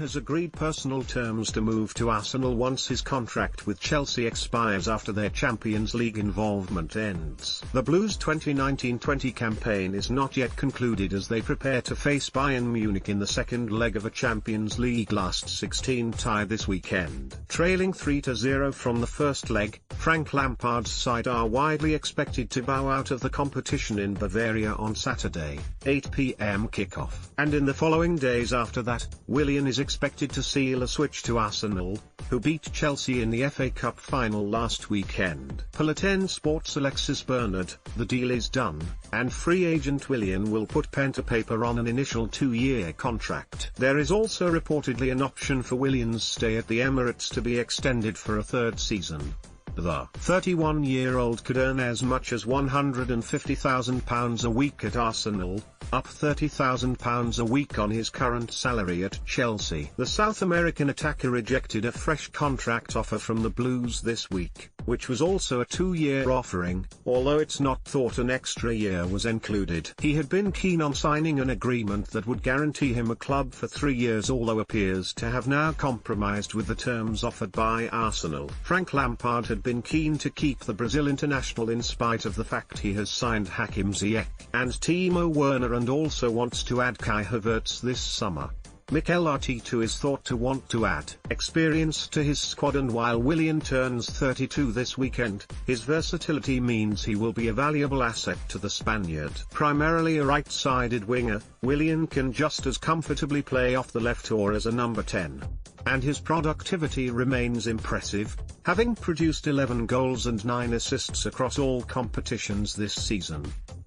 has agreed personal terms to move to Arsenal once his contract with Chelsea expires after their Champions League involvement ends. The Blues' 2019-20 campaign is not yet concluded as they prepare to face Bayern Munich in the second leg of a Champions League last 16 tie this weekend. Trailing 3-0 from the first leg, Frank Lampard's side are widely expected to bow out of the competition in Bavaria on Saturday, 8 p.m. kickoff. And in the following days after that, Willian is expected to seal a switch to Arsenal, who beat Chelsea in the FA Cup final last weekend. Per 10 Sports' Alexis Bernard, the deal is done, and free agent Willian will put pen to paper on an initial 2-year contract. There is also reportedly an option for Willian's stay at the Emirates to be extended for a third season. The 31-year-old could earn as much as £150,000 a week at Arsenal, up £30,000 a week on his current salary at Chelsea. The South American attacker rejected a fresh contract offer from the Blues this week, which was also a 2-year offering, although it's not thought an extra year was included. He had been keen on signing an agreement that would guarantee him a club for 3 years, although appears to have now compromised with the terms offered by Arsenal. Frank Lampard had been keen to keep the Brazil international in spite of the fact he has signed Hakim Ziyech and Timo Werner and also wants to add Kai Havertz this summer. Mikel Arteta is thought to want to add experience to his squad, and while Willian turns 32 this weekend, his versatility means he will be a valuable asset to the Spaniard. Primarily a right-sided winger, Willian can just as comfortably play off the left or as a number 10. And his productivity remains impressive, having produced 11 goals and 9 assists across all competitions this season.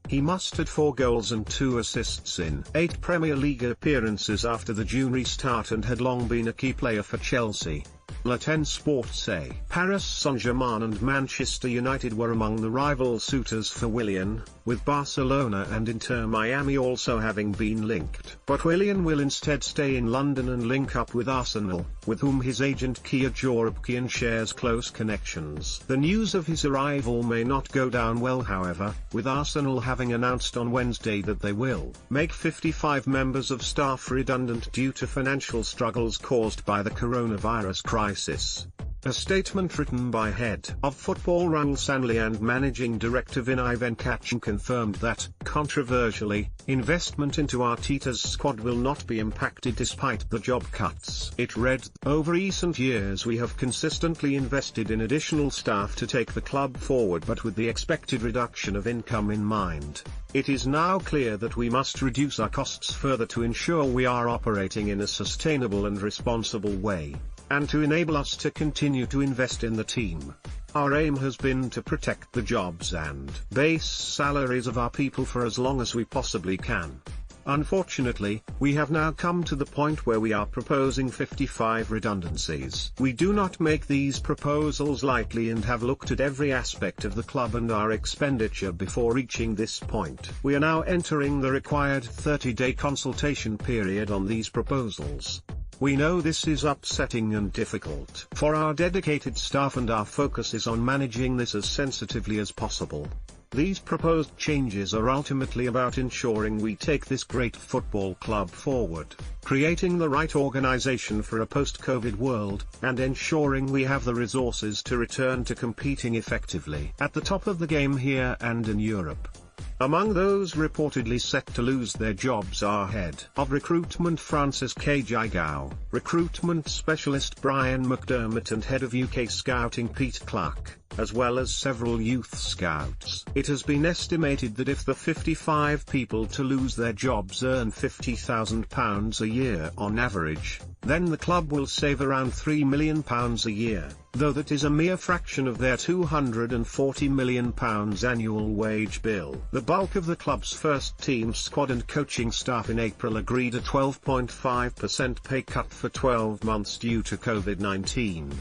He mustered 4 goals and 2 assists in 8 Premier League appearances after the June restart and had long been a key player for Chelsea. Le 10 Sports say Paris Saint-Germain and Manchester United were among the rival suitors for Willian, with Barcelona and Inter Miami also having been linked. But Willian will instead stay in London and link up with Arsenal, with whom his agent Kia Joorabchian shares close connections. The news of his arrival may not go down well, however, with Arsenal having announced on Wednesday that they will make 55 members of staff redundant due to financial struggles caused by the coronavirus crisis. A statement written by head of football Raul Sanley and managing director Vinay Venkatchan confirmed that, controversially, investment into Arteta's squad will not be impacted despite the job cuts. It read, "Over recent years we have consistently invested in additional staff to take the club forward, but with the expected reduction of income in mind. It is now clear that we must reduce our costs further to ensure we are operating in a sustainable and responsible way, and to enable us to continue to invest in the team. Our aim has been to protect the jobs and base salaries of our people for as long as we possibly can. Unfortunately, we have now come to the point where we are proposing 55 redundancies. We do not make these proposals lightly and have looked at every aspect of the club and our expenditure before reaching this point. We are now entering the required 30-day consultation period on these proposals. We know this is upsetting and difficult for our dedicated staff, and our focus is on managing this as sensitively as possible. These proposed changes are ultimately about ensuring we take this great football club forward, creating the right organization for a post-COVID world, and ensuring we have the resources to return to competing effectively at the top of the game here and in Europe." Among those reportedly set to lose their jobs are head of recruitment Francis K. Jigao, recruitment specialist Brian McDermott and head of UK scouting Pete Clark, as well as several youth scouts. It has been estimated that if the 55 people to lose their jobs earn £50,000 a year on average, then the club will save around £3 million a year, though that is a mere fraction of their £240 million annual wage bill. The bulk of the club's first-team squad and coaching staff in April agreed a 12.5% pay cut for 12 months due to COVID-19.